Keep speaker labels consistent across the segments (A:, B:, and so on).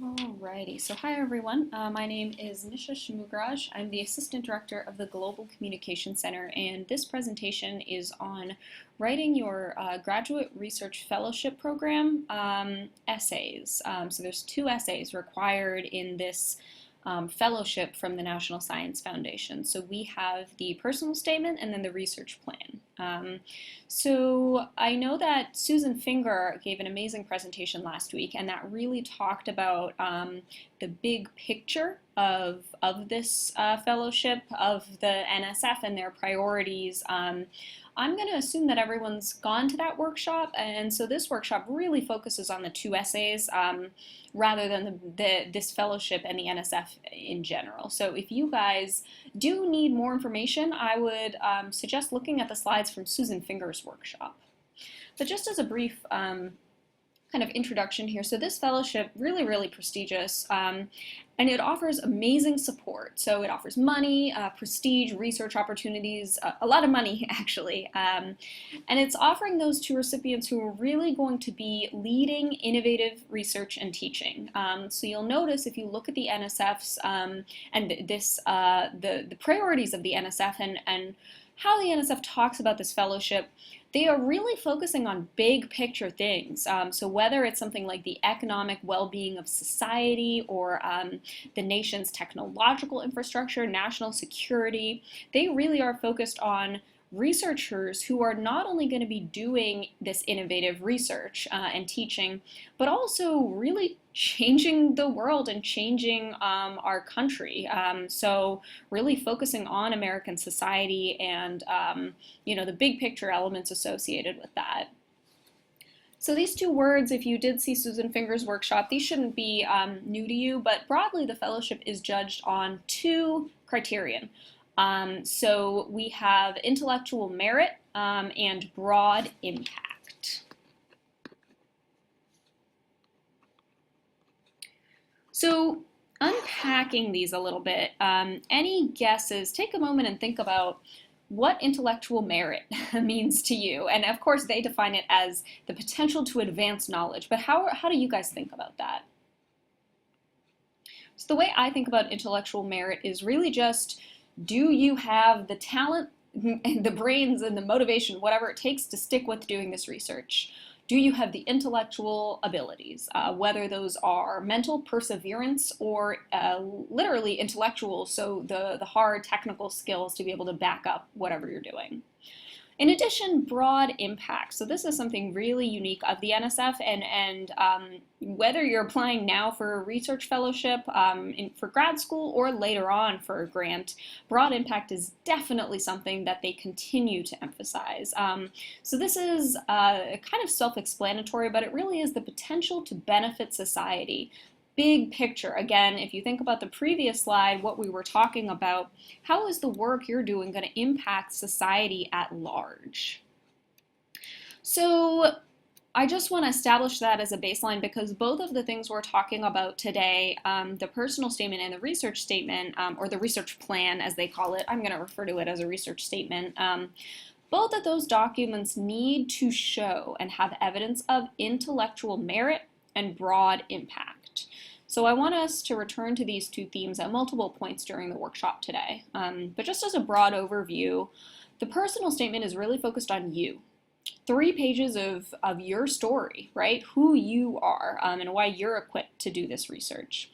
A: Alrighty, so hi everyone. My name is Nisha Shamugraj. I'm the Assistant Director of the Global Communication Center, and this presentation is on writing your Graduate Research Fellowship Program essays. So there's 2 essays required in this fellowship from the National Science Foundation. So we have the personal statement and then the research plan. So I know that Susan Finger gave an amazing presentation last week, and that really talked about the big picture of this fellowship, of the NSF and their priorities. I'm going to assume that everyone's gone to that workshop, and so this workshop really focuses on the 2 essays rather than this fellowship and the NSF in general. So if you guys do need more information, I would suggest looking at the slides from Susan Finger's workshop. But just as a brief kind of introduction here, so this fellowship really prestigious, and it offers amazing support. So it offers money, prestige, research opportunities, a lot of money actually, and it's offering those to recipients who are really going to be leading innovative research and teaching. So you'll notice if you look at the NSF's and the priorities of the NSF and how the NSF talks about this fellowship, they are really focusing on big picture things. So whether it's something like the economic well-being of society or the nation's technological infrastructure, national security, they really are focused on researchers who are not only going to be doing this innovative research and teaching, but also really changing the world and changing our country. So really focusing on American society and the big picture elements associated with that. So these 2 words, if you did see Susan Finger's workshop, these shouldn't be new to you, but broadly the fellowship is judged on 2 criterion. So we have intellectual merit and broad impact. So unpacking these a little bit, any guesses? Take a moment and think about what intellectual merit means to you. And of course they define it as the potential to advance knowledge, but how do you guys think about that? So the way I think about intellectual merit is really just, do you have the talent, the brains, and the motivation, whatever it takes to stick with doing this research? Do you have the intellectual abilities, whether those are mental perseverance or literally intellectual, so the hard technical skills to be able to back up whatever you're doing? In addition, broad impact. So this is something really unique of the NSF, and whether you're applying now for a research fellowship for grad school or later on for a grant, broad impact is definitely something that they continue to emphasize. So this is kind of self-explanatory, but it really is the potential to benefit society. Big picture. Again, if you think about the previous slide, what we were talking about, how is the work you're doing going to impact society at large? So I just want to establish that as a baseline because both of the things we're talking about today, the personal statement and the research statement, or the research plan as they call it, I'm going to refer to it as a research statement, both of those documents need to show and have evidence of intellectual merit and broad impact. So I want us to return to these 2 themes at multiple points during the workshop today. But just as a broad overview, the personal statement is really focused on you. 3 pages of your story, right? Who you are and why you're equipped to do this research.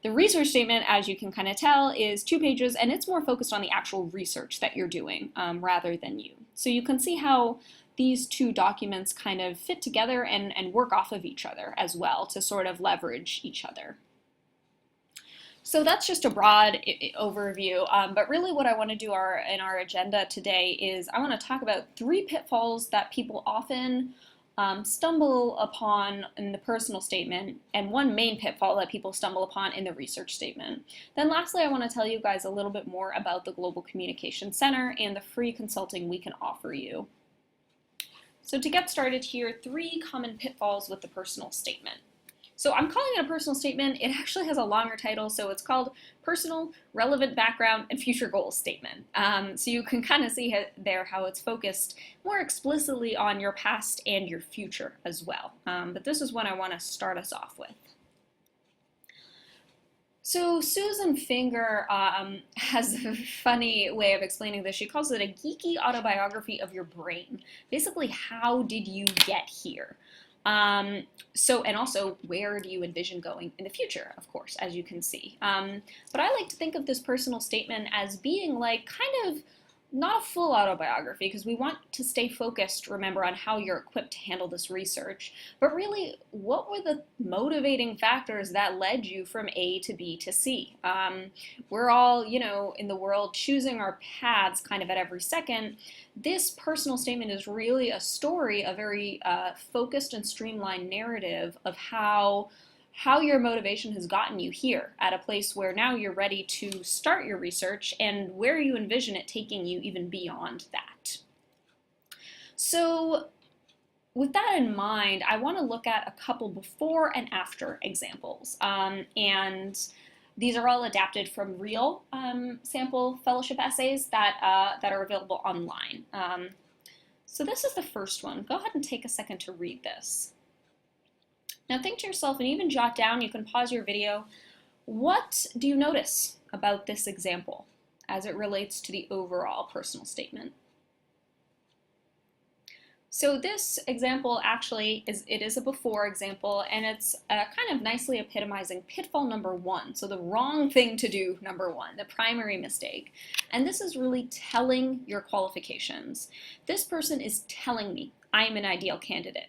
A: The research statement, as you can kind of tell, is 2 pages, and it's more focused on the actual research that you're doing rather than you. So you can see how these 2 documents kind of fit together and work off of each other as well to sort of leverage each other. So that's just a broad overview, but really what I want to do in our agenda today is I want to talk about 3 pitfalls that people often stumble upon in the personal statement, and 1 main pitfall that people stumble upon in the research statement. Then lastly, I want to tell you guys a little bit more about the Global Communication Center and the free consulting we can offer you. So to get started here, 3 common pitfalls with the personal statement. So I'm calling it a personal statement. It actually has a longer title, so it's called Personal, Relevant Background, and Future Goals Statement. So you can kind of see there how it's focused more explicitly on your past and your future as well. But this is what I want to start us off with. So Susan Finger has a funny way of explaining this. She calls it a geeky autobiography of your brain. Basically, how did you get here? And also, where do you envision going in the future, of course, as you can see. But I like to think of this personal statement as being like kind of not a full autobiography, because we want to stay focused, remember, on how you're equipped to handle this research, but really, what were the motivating factors that led you from A to B to C? We're all, in the world choosing our paths kind of at every second. This personal statement is really a story, a very focused and streamlined narrative of how your motivation has gotten you here at a place where now you're ready to start your research and where you envision it taking you even beyond that. So with that in mind, I want to look at a couple before and after examples. And these are all adapted from real sample fellowship essays that are available online. So this is the first one. Go ahead and take a second to read this. Now think to yourself, and even jot down, you can pause your video, what do you notice about this example as it relates to the overall personal statement? So this example actually is a before example, and it's kind of nicely epitomizing pitfall number 1. So the wrong thing to do, number 1, the primary mistake. And this is really telling your qualifications. This person is telling me I am an ideal candidate.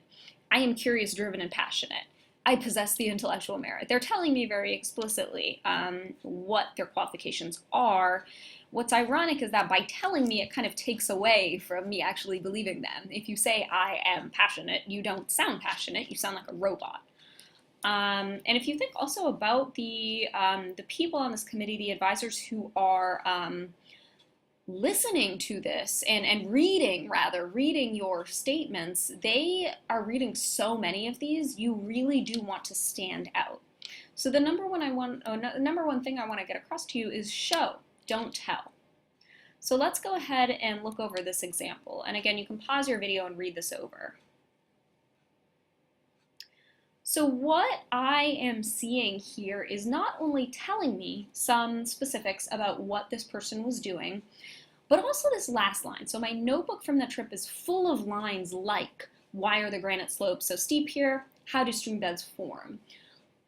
A: I am curious, driven, and passionate. I possess the intellectual merit. They're telling me very explicitly what their qualifications are. What's ironic is that by telling me, it kind of takes away from me actually believing them. If you say, I am passionate, you don't sound passionate, you sound like a robot. And if you think also about the people on this committee, the advisors who are listening to this and reading your statements, they are reading so many of these, you really do want to stand out. So the number one thing I want to get across to you is show, don't tell. So let's go ahead and look over this example. And again, you can pause your video and read this over. So what I am seeing here is not only telling me some specifics about what this person was doing, but also this last line. So my notebook from the trip is full of lines like, why are the granite slopes so steep here? How do stream beds form?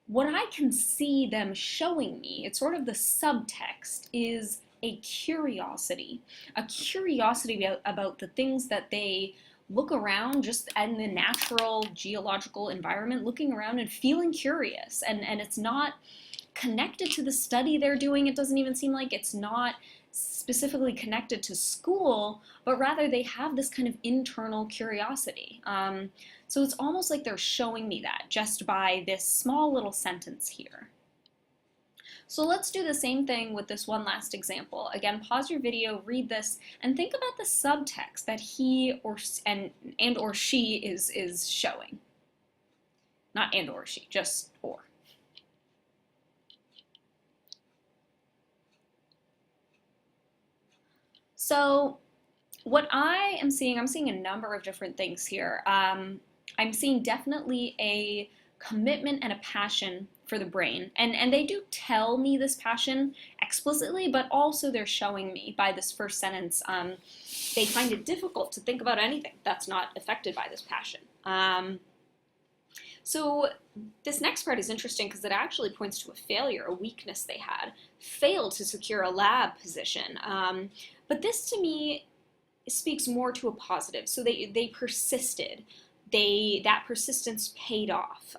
A: What I can see them showing me, it's sort of the subtext, is a curiosity about the things that they look around just in the natural geological environment, looking around and feeling curious. And it's not connected to the study they're doing. It doesn't even seem like it's not specifically connected to school, but rather they have this kind of internal curiosity. So it's almost like they're showing me that just by this small little sentence here. So let's do the same thing with this one last example. Again, pause your video, read this, and think about the subtext that he or she is showing. Not and or she, just or. So what I am seeing, I'm seeing a number of different things here. I'm seeing definitely a commitment and a passion for the brain. And they do tell me this passion explicitly, but also they're showing me by this first sentence, they find it difficult to think about anything that's not affected by this passion. So this next part is interesting because it actually points to a failure, a weakness they had. Failed to secure a lab position. But this to me speaks more to a positive. So they persisted. That persistence paid off.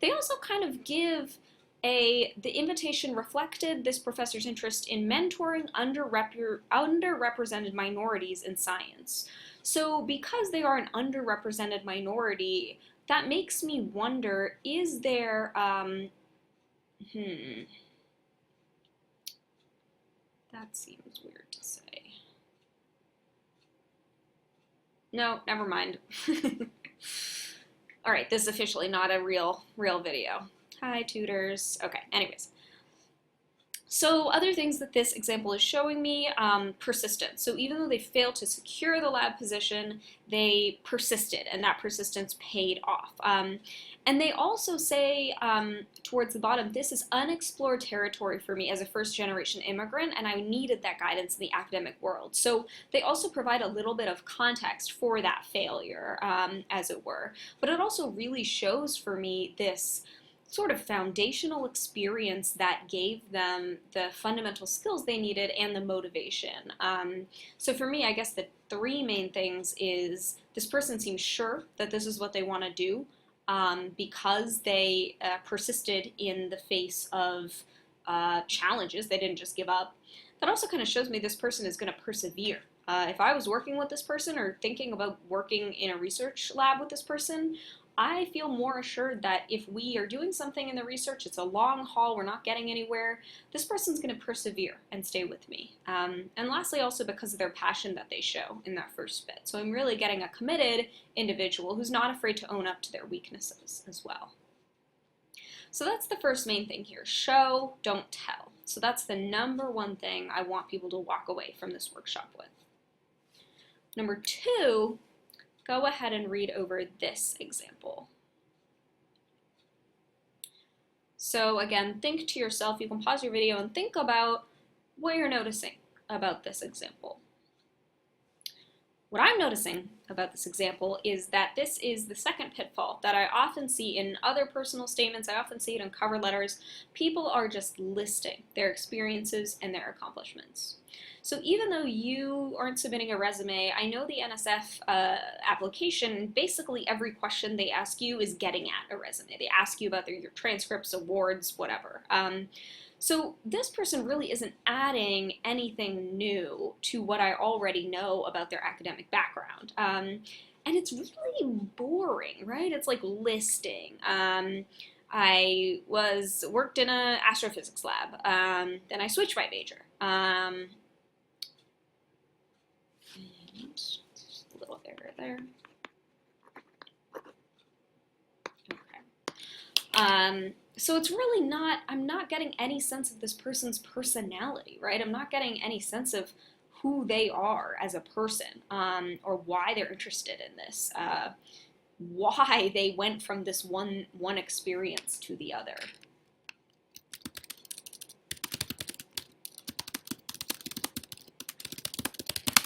A: They also kind of give the invitation reflected this professor's interest in mentoring underrepresented minorities in science. So because they are an underrepresented minority, that makes me wonder, is there, that seems weird to say. No, never mind. All right, this is officially not a real video. Hi, tutors. Okay, anyways. So other things that this example is showing me, persistence. So even though they failed to secure the lab position, they persisted, and that persistence paid off. And they also say towards the bottom, this is unexplored territory for me as a first-generation immigrant, and I needed that guidance in the academic world. So they also provide a little bit of context for that failure, as it were. But it also really shows for me this sort of foundational experience that gave them the fundamental skills they needed and the motivation. So for me, I guess the three main things is this person seems sure that this is what they want to do because they persisted in the face of challenges. They didn't just give up. That also kind of shows me this person is going to persevere. If I was working with this person or thinking about working in a research lab with this person, I feel more assured that if we are doing something in the research, it's a long haul, we're not getting anywhere, this person's going to persevere and stay with me. And lastly, also because of their passion that they show in that first bit. So I'm really getting a committed individual who's not afraid to own up to their weaknesses as well. So that's the first main thing here, show, don't tell. So that's the number one thing I want people to walk away from this workshop with. Number two, go ahead and read over this example. So again, think to yourself, you can pause your video and think about what you're noticing about this example. What I'm noticing about this example is that this is the second pitfall that I often see in other personal statements. I often see it in cover letters. People are just listing their experiences and their accomplishments. So even though you aren't submitting a resume, I know the NSF application, basically every question they ask you is getting at a resume. They ask you about your transcripts, awards, whatever. So this person really isn't adding anything new to what I already know about their academic background. And it's really boring, right? It's like listing. I worked in an astrophysics lab. Then I switched my major. Just a little error there. Okay. So it's really not, I'm not getting any sense of this person's personality, right? I'm not getting any sense of who they are as a person, or why they're interested in this, why they went from this one experience to the other.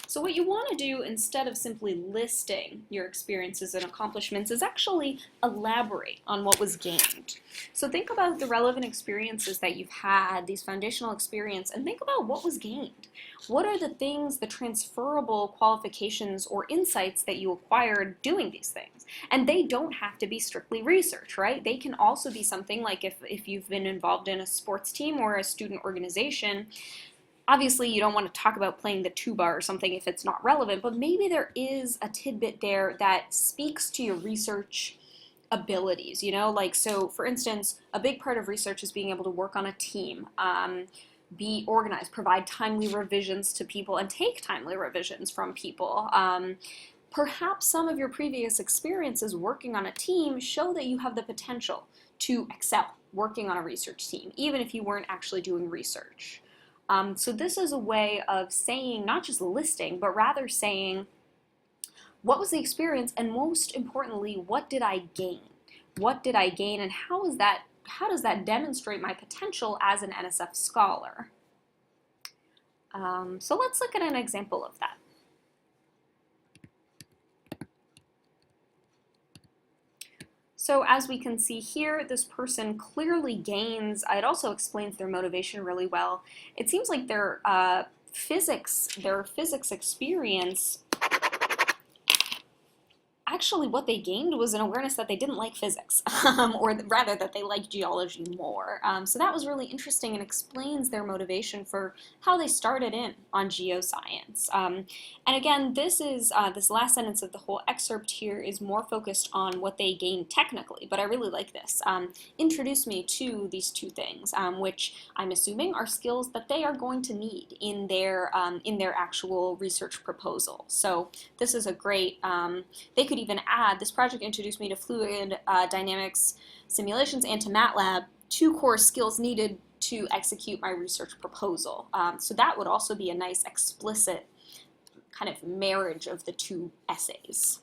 A: So what you want to do instead of simply listing your experiences and accomplishments is actually elaborate on what was gained. So think about the relevant experiences that you've had, these foundational experience, and think about what was gained. What are the things, the transferable qualifications or insights that you acquired doing these things? And they don't have to be strictly research, right? They can also be something like if you've been involved in a sports team or a student organization. Obviously, you don't want to talk about playing the tuba or something if it's not relevant, but maybe there is a tidbit there that speaks to your research abilities, you know? Like, so for instance, a big part of research is being able to work on a team, be organized, provide timely revisions to people, and take timely revisions from people. Perhaps some of your previous experiences working on a team show that you have the potential to excel working on a research team, even if you weren't actually doing research. So this is a way of saying, not just listing, but rather saying, what was the experience, and most importantly, what did I gain? What did I gain, and how does that demonstrate my potential as an NSF scholar? So let's look at an example of that. So as we can see here, this person clearly gains, it also explains their motivation really well. It seems like their physics experience, actually what they gained was an awareness that they didn't like physics, or rather that they liked geology more. So that was really interesting and explains their motivation for how they started in on geoscience. And again, this last sentence of the whole excerpt here is more focused on what they gained technically, but I really like this. Introduce me to these two things, which I'm assuming are skills that they are going to need in their actual research proposal. So this is a great, they could even add, this project introduced me to fluid dynamics simulations and to MATLAB, two core skills needed to execute my research proposal. So that would also be a nice explicit kind of marriage of the two essays.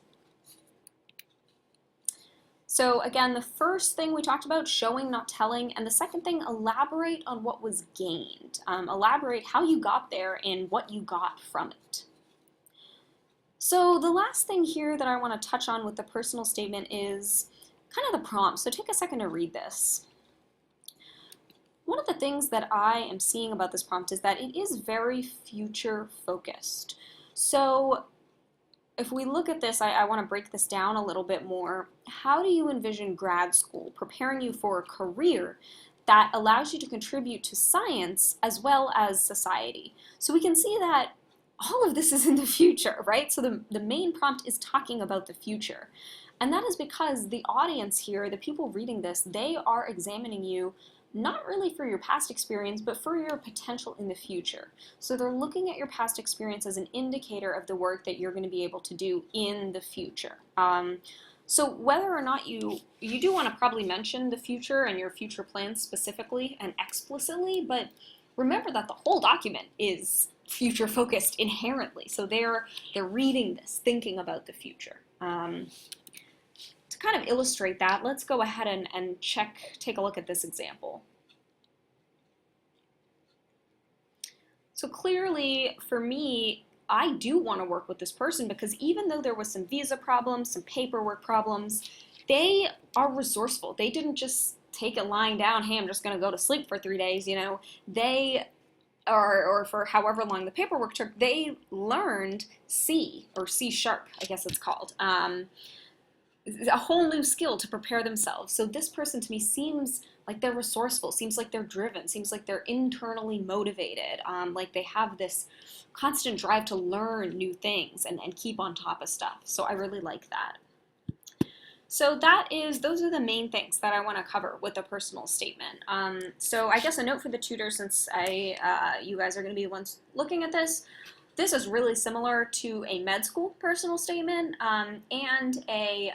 A: So again, the first thing we talked about, showing, not telling, and the second thing, elaborate on what was gained. Elaborate how you got there and what you got from it. So the last thing here that I want to touch on with the personal statement is kind of the prompt. So take a second to read this. One of the things that I am seeing about this prompt is that it is very future focused. So if we look at this, I want to break this down a little bit more. How do you envision grad school preparing you for a career that allows you to contribute to science as well as society? So we can see that all of this is in the future, right? So the main prompt is talking about the future. And that is because the audience here, the people reading this, they are examining you not really for your past experience, but for your potential in the future. So they're looking at your past experience as an indicator of the work that you're going to be able to do in the future. So whether or not you do want to probably mention the future and your future plans specifically and explicitly, but remember that the whole document is future focused inherently. So they're reading this, thinking about the future. To kind of illustrate that, let's go ahead and take a look at this example. So clearly, for me, I do want to work with this person because even though there was some visa problems, some paperwork problems, they are resourceful. They didn't just take it lying down, hey, I'm just going to go to sleep for 3 days, you know. They, or for however long the paperwork took, they learned C, or C#, I guess it's called. A whole new skill to prepare themselves. So this person to me seems like they're resourceful, seems like they're driven, seems like they're internally motivated, like they have this constant drive to learn new things and keep on top of stuff. So I really like that. So those are the main things that I want to cover with a personal statement. So I guess a note for the tutor, since you guys are going to be the ones looking at this. This is really similar to a med school personal statement and a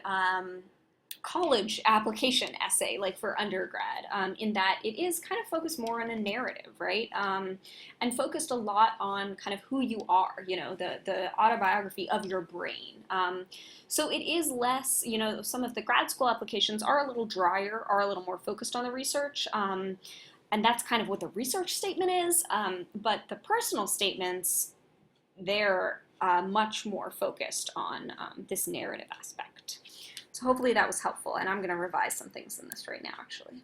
A: college application essay, like for undergrad, in that it is kind of focused more on a narrative, right? And focused a lot on kind of who you are, you know, the autobiography of your brain. So it is less, you know, some of the grad school applications are a little drier, are a little more focused on the research. And that's kind of what the research statement is. But the personal statements, they're much more focused on this narrative aspect. So hopefully that was helpful, and I'm going to revise some things in this right now, actually.